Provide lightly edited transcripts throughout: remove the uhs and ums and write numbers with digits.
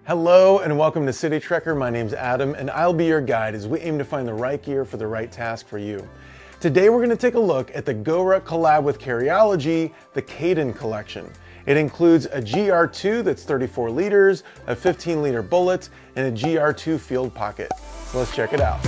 Hello and welcome to City Trekker. My name's Adam and I'll be your guide as we aim to find the right gear for the right task for you. Today we're going to take a look at the GORUCK collab with Carryology, the Kaidan collection. It includes a GR2 that's 34 liters, a 15-liter bullet, and a GR2 Field Pocket. So let's check it out.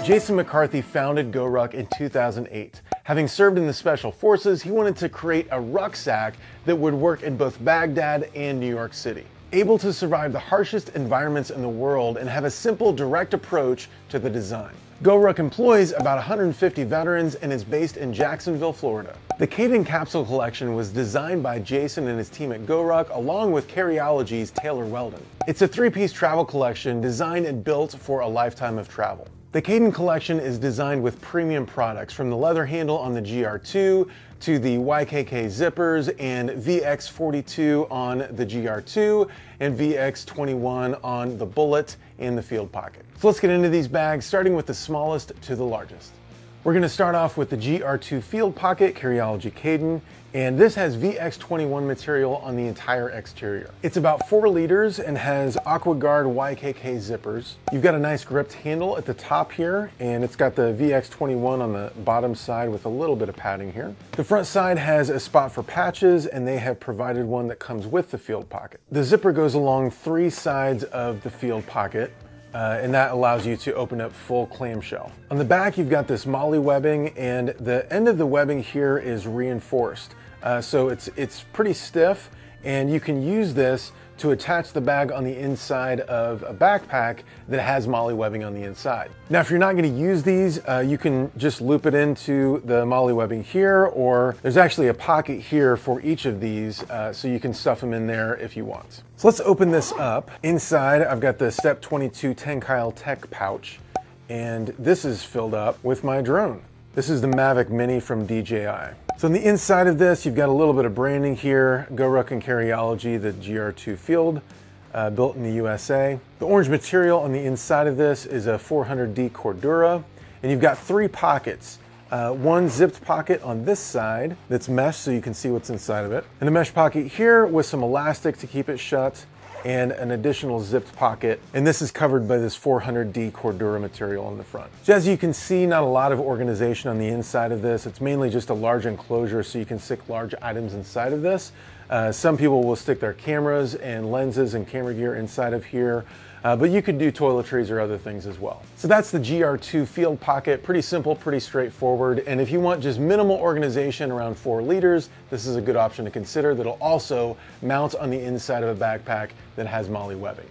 Jason McCarthy founded GORUCK in 2008. Having served in the Special Forces, he wanted to create a rucksack that would work in both Baghdad and New York City. Able to survive the harshest environments in the world and have a simple, direct approach to the design. GORUCK employs about 150 veterans and is based in Jacksonville, Florida. The Kaidan Capsule collection was designed by Jason and his team at GORUCK along with Carryology's Taylor Weldon. It's a three-piece travel collection designed and built for a lifetime of travel. The Kaidan collection is designed with premium products, from the leather handle on the GR2 to the YKK zippers and VX42 on the GR2 and VX21 on the bullet and the Field Pocket. So let's get into these bags, starting with the smallest to the largest. We're going to start off with the GR2 Field Pocket, Carryology Kaidan, and this has VX21 material on the entire exterior. It's about 4 liters and has AquaGuard YKK zippers. You've got a nice gripped handle at the top here, and it's got the VX21 on the bottom side with a little bit of padding here. The front side has a spot for patches, and they have provided one that comes with the Field Pocket. The zipper goes along 3 sides of the Field Pocket, and that allows you to open up full clamshell. On the back, you've got this MOLLE webbing, and the end of the webbing here is reinforced. So it's pretty stiff, and you can use this to attach the bag on the inside of a backpack that has MOLLE webbing on the inside. Now, if you're not going to use these, you can just loop it into the MOLLE webbing here, or there's actually a pocket here for each of these, so you can stuff them in there if you want. So let's open this up. Inside, I've got the Step 22 Tenkyle Tech pouch, and this is filled up with my drone. This is the Mavic Mini from DJI. So on the inside of this, you've got a little bit of branding here, GORUCK and Carryology, the GR2 Field, built in the USA. The orange material on the inside of this is a 400D Cordura, and you've got 3 pockets. One zipped pocket on this side that's mesh so you can see what's inside of it, and a mesh pocket here with some elastic to keep it shut, and an additional zipped pocket, and this is covered by this 400D Cordura material on the front. So as you can see, not a lot of organization on the inside of this. It's mainly just a large enclosure so you can stick large items inside of this. Some people will stick their cameras and lenses and camera gear inside of here, but you could do toiletries or other things as well. So that's the GR2 Field Pocket. Pretty simple, pretty straightforward, and if you want just minimal organization around 4 liters, this is a good option to consider that'll also mount on the inside of a backpack that has MOLLE webbing.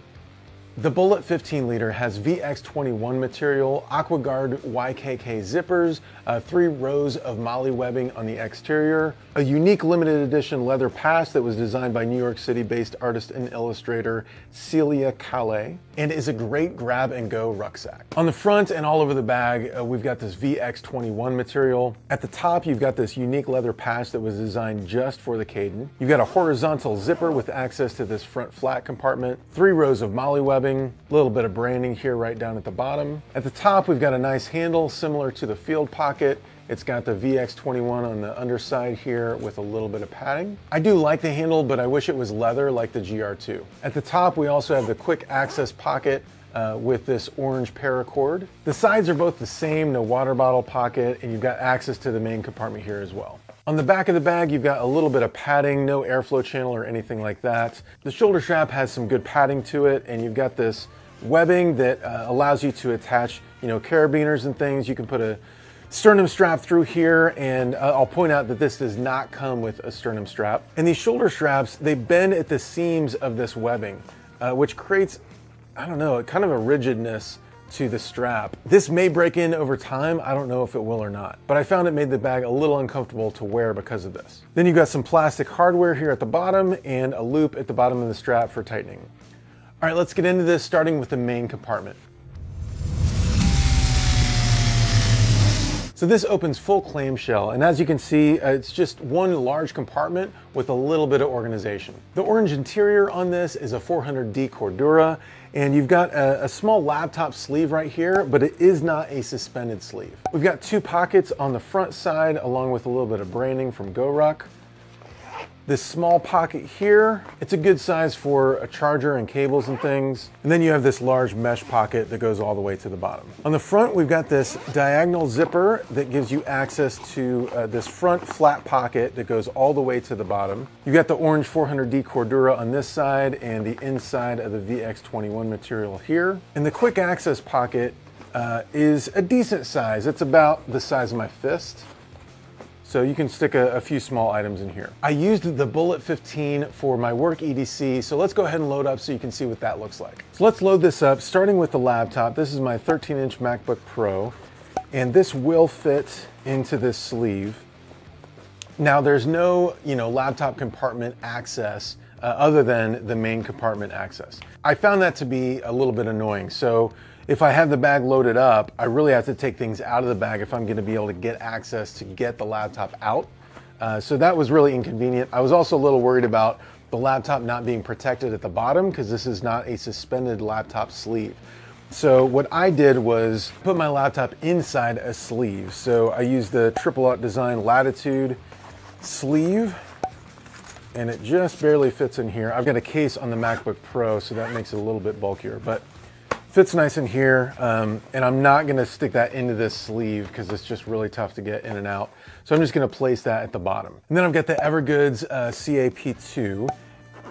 The Bullet 15 liter has VX21 material, AquaGuard YKK zippers, 3 rows of MOLLE webbing on the exterior, a unique limited edition leather patch that was designed by New York City-based artist and illustrator Celia Calais, and is a great grab and go rucksack. On the front and all over the bag, we've got this VX21 material. At the top, you've got this unique leather patch that was designed just for the Kaidan. You've got a horizontal zipper with access to this front flat compartment, 3 rows of MOLLE webbing, a little bit of branding here right down at the bottom. At the top, we've got a nice handle similar to the Field Pocket. It's got the VX21 on the underside here with a little bit of padding. I do like the handle, but I wish it was leather like the GR2. At the top, we also have the quick access pocket with this orange paracord. The sides are both the same, no water bottle pocket, and you've got access to the main compartment here as well. On the back of the bag, you've got a little bit of padding, no airflow channel or anything like that. The shoulder strap has some good padding to it, and you've got this webbing that allows you to attach, carabiners and things. You can put a sternum strap through here, and I'll point out that this does not come with a sternum strap. And these shoulder straps, they bend at the seams of this webbing, which creates, kind of a rigidness to the strap. This may break in over time. I don't know if it will or not, but I found it made the bag a little uncomfortable to wear because of this. Then you've got some plastic hardware here at the bottom and a loop at the bottom of the strap for tightening. All right, let's get into this, starting with the main compartment. So this opens full clamshell, and as you can see, it's just one large compartment with a little bit of organization. The orange interior on this is a 400D Cordura, and you've got a small laptop sleeve right here, but it is not a suspended sleeve. We've got two pockets on the front side, along with a little bit of branding from GORUCK. This small pocket here, it's a good size for a charger and cables and things. And then you have this large mesh pocket that goes all the way to the bottom. On the front, we've got this diagonal zipper that gives you access to this front flat pocket that goes all the way to the bottom. You've got the orange 400D Cordura on this side and the inside of the VX21 material here. And the quick access pocket is a decent size. It's about the size of my fist. So you can stick a few small items in here. I used the Bullet 15 for my work EDC, so let's go ahead and load up so you can see what that looks like. So let's load this up, starting with the laptop. This is my 13-inch MacBook Pro, and this will fit into this sleeve. Now there's no, laptop compartment access other than the main compartment access. I found that to be a little bit annoying. So if I have the bag loaded up, I really have to take things out of the bag if I'm going to be able to get access to get the laptop out. So that was really inconvenient. I was also a little worried about the laptop not being protected at the bottom because this is not a suspended laptop sleeve. So what I did was put my laptop inside a sleeve. So I used the Triple Out Design Latitude sleeve, and it just barely fits in here. I've got a case on the MacBook Pro, so that makes it a little bit bulkier, but fits nice in here, and I'm not gonna stick that into this sleeve because it's just really tough to get in and out. So I'm just gonna place that at the bottom. And then I've got the Evergoods CAP2,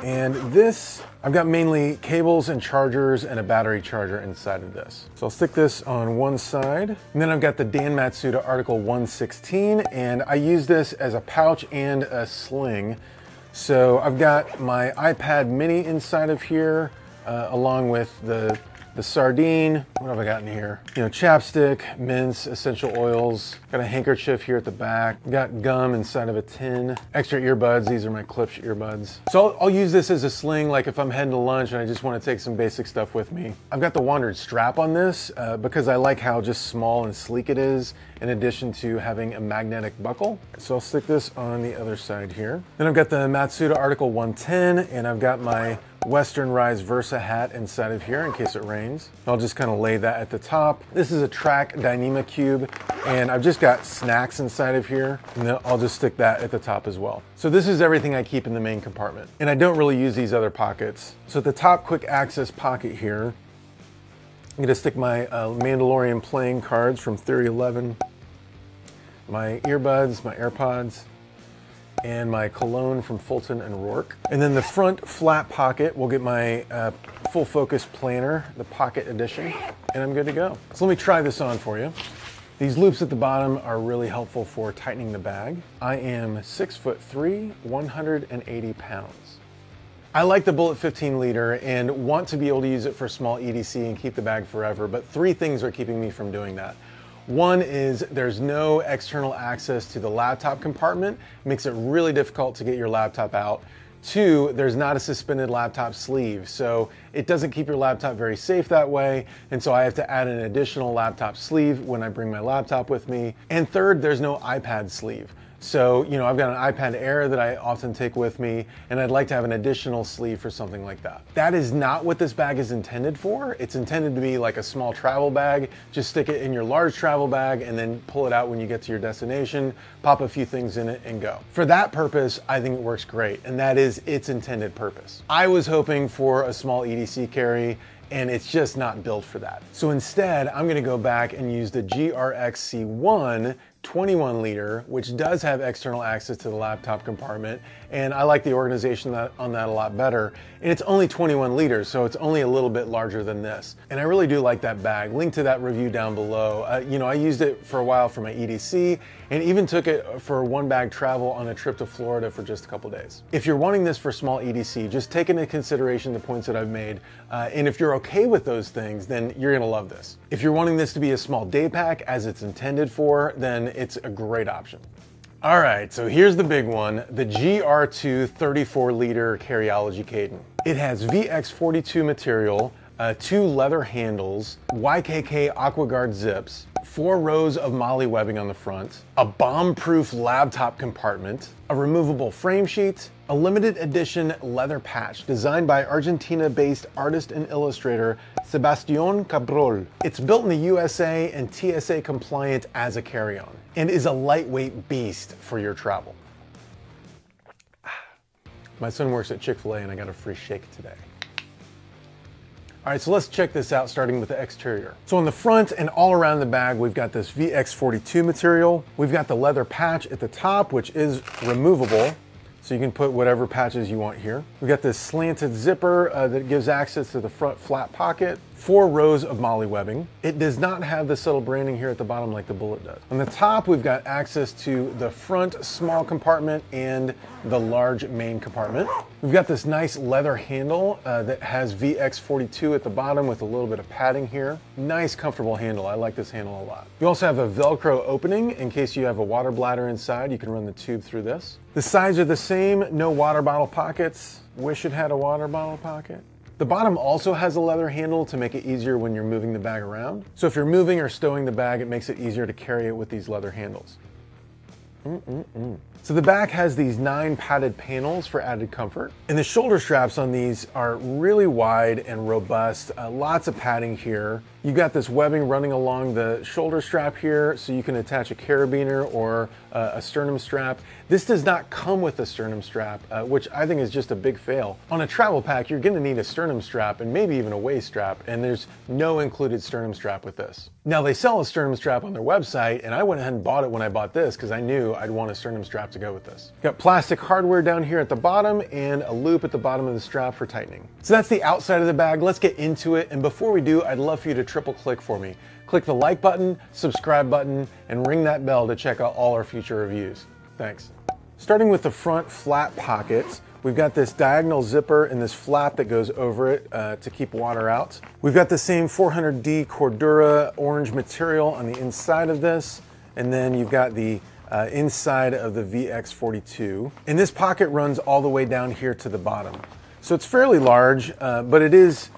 and this, I've got mainly cables and chargers and a battery charger inside of this. So I'll stick this on one side. And then I've got the Dan Matsuda Article 116, and I use this as a pouch and a sling. So I've got my iPad mini inside of here, along with the sardine. What have I got in here? Chapstick, mints, essential oils. Got a handkerchief here at the back. Got gum inside of a tin. Extra earbuds. These are my Klipsch earbuds. So I'll use this as a sling, like if I'm heading to lunch and I just want to take some basic stuff with me. I've got the Wandered strap on this because I like how just small and sleek it is, in addition to having a magnetic buckle. So I'll stick this on the other side here. Then I've got the Matsuda Article 110, and I've got my Western Rise Versa hat inside of here in case it rains. I'll just kind of lay that at the top. This is a Track Dyneema Cube, and I've just got snacks inside of here, and then I'll just stick that at the top as well. So this is everything I keep in the main compartment, and I don't really use these other pockets. So at the top quick access pocket here, I'm gonna stick my Mandalorian playing cards from Theory 11, my earbuds, my AirPods, and my cologne from Fulton and Rourke. And then the front flat pocket, we'll get my full focus planner, the Pocket Edition, and I'm good to go. So let me try this on for you. These loops at the bottom are really helpful for tightening the bag. I am 6'3", 180 pounds. I like the Bullet 15 liter and want to be able to use it for small EDC and keep the bag forever, but three things are keeping me from doing that. One is there's no external access to the laptop compartment. It makes it really difficult to get your laptop out. Two, there's not a suspended laptop sleeve, so it doesn't keep your laptop very safe that way, and so I have to add an additional laptop sleeve when I bring my laptop with me. And third, there's no iPad sleeve. So, I've got an iPad Air that I often take with me, and I'd like to have an additional sleeve for something like that. That is not what this bag is intended for. It's intended to be like a small travel bag. Just stick it in your large travel bag and then pull it out when you get to your destination, pop a few things in it and go. For that purpose, I think it works great, and that is its intended purpose. I was hoping for a small EDC carry, and it's just not built for that. So instead, I'm gonna go back and use the GRX-C1 21 liter, which does have external access to the laptop compartment, and I like the organization on that a lot better. And it's only 21 liters, so it's only a little bit larger than this. And I really do like that bag. Link to that review down below. I used it for a while for my EDC, and even took it for one bag travel on a trip to Florida for just a couple days. If you're wanting this for small EDC, just take into consideration the points that I've made, and if you're okay with those things, then you're gonna love this. If you're wanting this to be a small day pack as it's intended for, then it's a great option. All right, so here's the big one, the GR2 34 liter Carryology Kaidan. It has VX42 material, 2 leather handles, YKK AquaGuard zips, 4 rows of MOLLE webbing on the front, a bomb-proof laptop compartment, a removable frame sheet, a limited edition leather patch designed by Argentina-based artist and illustrator Sebastián Cabrol. It's built in the USA and TSA compliant as a carry-on and is a lightweight beast for your travel. My son works at Chick-fil-A and I got a free shake today. All right, so let's check this out, starting with the exterior. So on the front and all around the bag, we've got this VX42 material. We've got the leather patch at the top, which is removable, so you can put whatever patches you want here. We've got this slanted zipper that gives access to the front flat pocket. 4 rows of MOLLE webbing. It does not have the subtle branding here at the bottom like the Bullet does. On the top, we've got access to the front small compartment and the large main compartment. We've got this nice leather handle that has VX42 at the bottom with a little bit of padding here. Nice, comfortable handle. I like this handle a lot. You also have a Velcro opening in case you have a water bladder inside. You can run the tube through this. The sides are the same, no water bottle pockets. Wish it had a water bottle pocket. The bottom also has a leather handle to make it easier when you're moving the bag around. So if you're moving or stowing the bag, it makes it easier to carry it with these leather handles. So the back has these 9 padded panels for added comfort. And the shoulder straps on these are really wide and robust. Lots of padding here. You got this webbing running along the shoulder strap here, so you can attach a carabiner or a sternum strap. This does not come with a sternum strap, which I think is just a big fail. On a travel pack, you're gonna need a sternum strap and maybe even a waist strap, and there's no included sternum strap with this. Now they sell a sternum strap on their website, and I went ahead and bought it when I bought this because I knew I'd want a sternum strap to go with this. Got plastic hardware down here at the bottom and a loop at the bottom of the strap for tightening. So that's the outside of the bag. Let's get into it, and before we do, I'd love for you to triple click for me. Click the like button, subscribe button, and ring that bell to check out all our future reviews. Thanks. Starting with the front flat pockets, we've got this diagonal zipper and this flap that goes over it to keep water out. We've got the same 400D Cordura orange material on the inside of this, and then you've got the inside of the VX42. And this pocket runs all the way down here to the bottom. So it's fairly large, but it is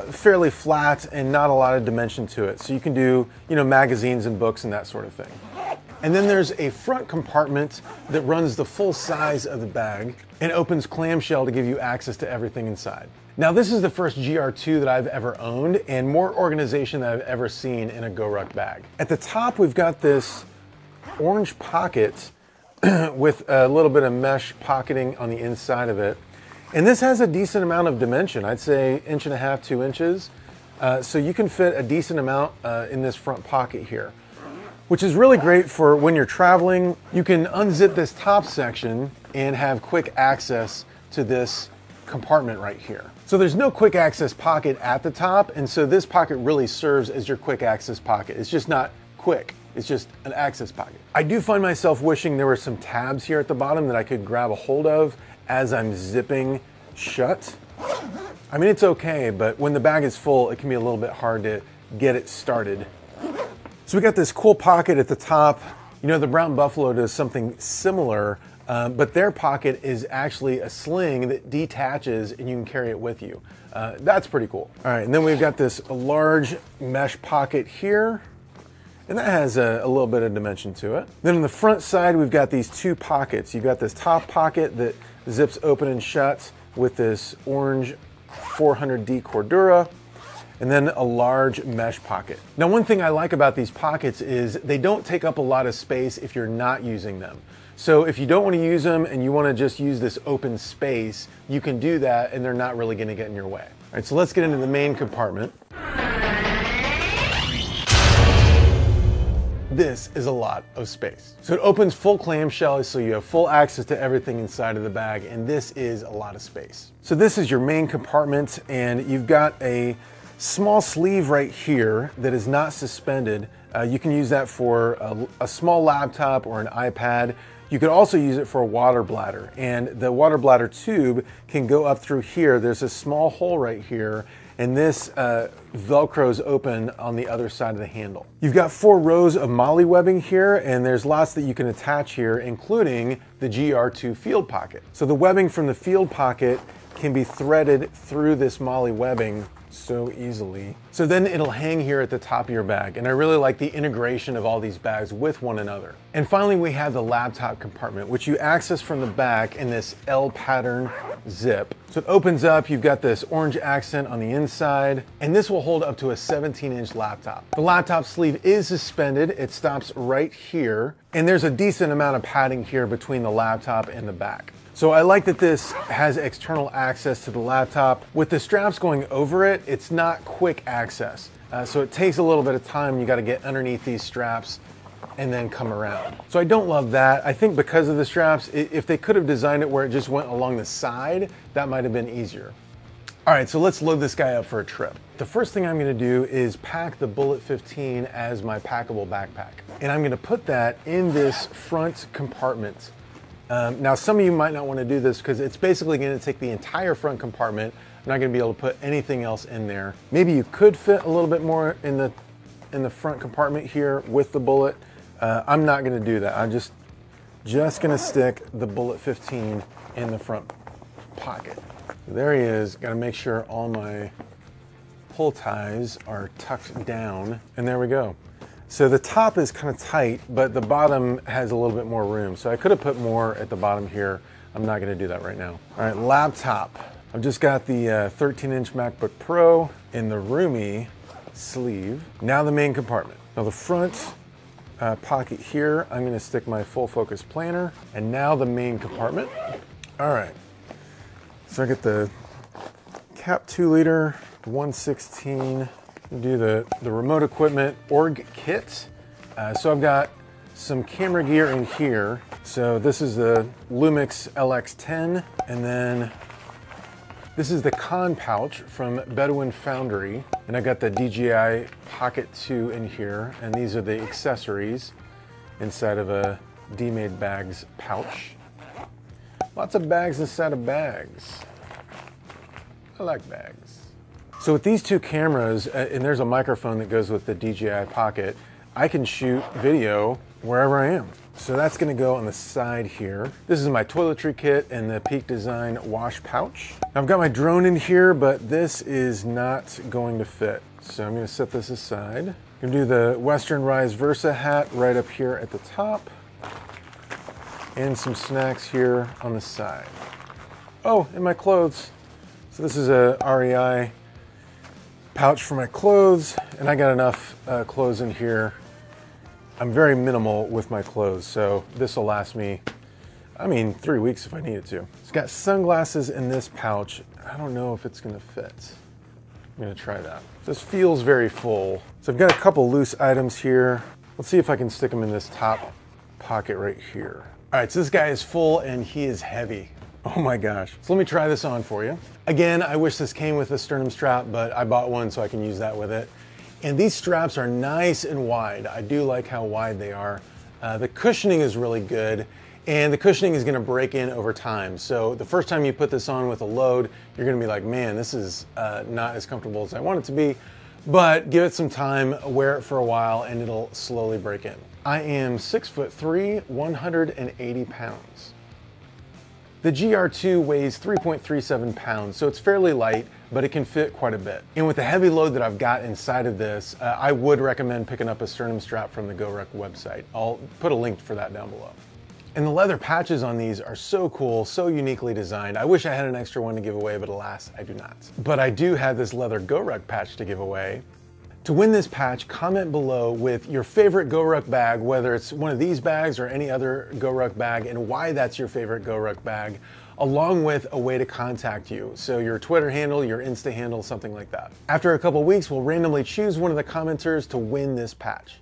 fairly flat and not a lot of dimension to it. So you can do, magazines and books and that sort of thing. And then there's a front compartment that runs the full size of the bag and opens clamshell to give you access to everything inside. Now this is the first GR2 that I've ever owned and more organization than I've ever seen in a GORUCK bag. At the top, we've got this orange pocket with a little bit of mesh pocketing on the inside of it. And this has a decent amount of dimension. I'd say 1.5 inches, 2 inches. So you can fit a decent amount in this front pocket here, which is really great for when you're traveling. You can unzip this top section and have quick access to this compartment right here. So there's no quick access pocket at the top, and so this pocket really serves as your quick access pocket. It's just not quick, it's just an access pocket. I do find myself wishing there were some tabs here at the bottom that I could grab a hold of as I'm zipping shut. I mean, it's okay, but when the bag is full, it can be a little bit hard to get it started. So we got this cool pocket at the top. The Brown Buffalo does something similar, but their pocket is actually a sling that detaches and you can carry it with you. That's pretty cool. All right, and then we've got this large mesh pocket here, and that has a little bit of dimension to it. Then on the front side, we've got these 2 pockets. You've got this top pocket that zips open and shut with this orange 400D Cordura, and then a large mesh pocket. Now, one thing I like about these pockets is they don't take up a lot of space if you're not using them. So if you don't want to use them and you want to just use this open space, you can do that and they're not really going to get in your way. All right, so let's get into the main compartment. This is a lot of space. So it opens full clamshell, so you have full access to everything inside of the bag, and this is a lot of space. So this is your main compartment, and you've got a small sleeve right here that is not suspended. You can use that for a small laptop or an iPad. You could also use it for a water bladder, and the water bladder tube can go up through here. There's a small hole right here, and this Velcros open on the other side of the handle. You've got 4 rows of MOLLE webbing here, and there's lots that you can attach here, including the GR2 Field Pocket. So the webbing from the Field Pocket can be threaded through this MOLLE webbing, so easily. So then it'll hang here at the top of your bag, and I really like the integration of all these bags with one another. And finally, we have the laptop compartment, which you access from the back in this L pattern zip. So it opens up, you've got this orange accent on the inside, and this will hold up to a 17-inch laptop. The laptop sleeve is suspended, it stops right here, and there's a decent amount of padding here between the laptop and the back. So I like that this has external access to the laptop. With the straps going over it, it's not quick access. So it takes a little bit of time. You got to get underneath these straps and then come around. So I don't love that. I think because of the straps, if they could have designed it where it just went along the side, that might have been easier. All right, so let's load this guy up for a trip. The first thing I'm gonna do is pack the Bullet 15 as my packable backpack. And I'm gonna put that in this front compartment. Now, some of you might not want to do this because it's basically going to take the entire front compartment. I'm not going to be able to put anything else in there. Maybe you could fit a little bit more in the front compartment here with the Bullet. I'm not going to do that. I'm just going to stick the Bullet 15 in the front pocket. There he is. Got to make sure all my pull ties are tucked down, and there we go. So the top is kind of tight, but the bottom has a little bit more room. So I could have put more at the bottom here. I'm not gonna do that right now. All right, laptop. I've just got the 13-inch MacBook Pro in the roomy sleeve. Now the main compartment. Now the front pocket here, I'm gonna stick my full focus planner. And now the main compartment. All right, so I get the cap 2-liter, 116, do the remote equipment org kit. So I've got some camera gear in here. So this is the Lumix LX10, and then this is the con pouch from Bedouin Foundry, and I got the DJI Pocket 2 in here, and these are the accessories inside of a D-Made Bags pouch. Lots of bags inside of bags. I like bags. So with these two cameras, and there's a microphone that goes with the DJI Pocket, I can shoot video wherever I am. So that's gonna go on the side here. This is my toiletry kit and the Peak Design wash pouch. I've got my drone in here, but this is not going to fit. So I'm gonna set this aside. I'm gonna do the Western Rise Versa hat right up here at the top, and some snacks here on the side. Oh, and my clothes. So this is a REI pouch for my clothes, and I got enough clothes in here. I'm very minimal with my clothes, so this will last me, 3 weeks if I need it to. It's got sunglasses in this pouch. I don't know if it's gonna fit. I'm gonna try that. This feels very full. So I've got a couple loose items here. Let's see if I can stick them in this top pocket right here. All right, so this guy is full and he is heavy. Oh my gosh. So let me try this on for you. Again, I wish this came with a sternum strap, but I bought one so I can use that with it. And these straps are nice and wide. I do like how wide they are. The cushioning is really good, and the cushioning is gonna break in over time. So the first time you put this on with a load, you're gonna be like, man, this is not as comfortable as I want it to be, but give it some time, wear it for a while, and it'll slowly break in. I am 6'3", 180 pounds. The GR2 weighs 3.37 pounds, so it's fairly light, but it can fit quite a bit. And with the heavy load that I've got inside of this, I would recommend picking up a sternum strap from the GORUCK website. I'll put a link for that down below. And the leather patches on these are so cool, so uniquely designed. I wish I had an extra one to give away, but alas, I do not. But I do have this leather GORUCK patch to give away. To win this patch, comment below with your favorite GORUCK bag, whether it's one of these bags or any other GORUCK bag, and why that's your favorite GORUCK bag, along with a way to contact you. So your Twitter handle, your Insta handle, something like that. After a couple weeks, we'll randomly choose one of the commenters to win this patch.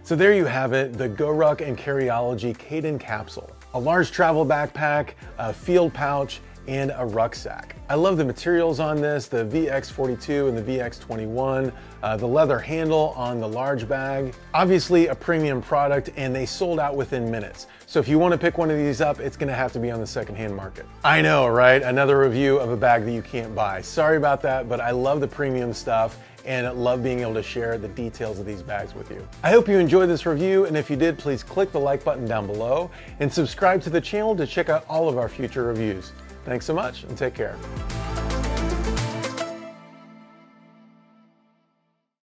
So there you have it, the GORUCK and Carryology Kaidan Capsule. A large travel backpack, a field pouch, and a rucksack. I love the materials on this, the VX42 and the VX21, the leather handle on the large bag. Obviously a premium product, and they sold out within minutes. So if you want to pick one of these up, it's gonna have to be on the secondhand market. I know, right? Another review of a bag that you can't buy. Sorry about that, but I love the premium stuff and love being able to share the details of these bags with you. I hope you enjoyed this review, and if you did, please click the like button down below and subscribe to the channel to check out all of our future reviews. Thanks so much, and take care.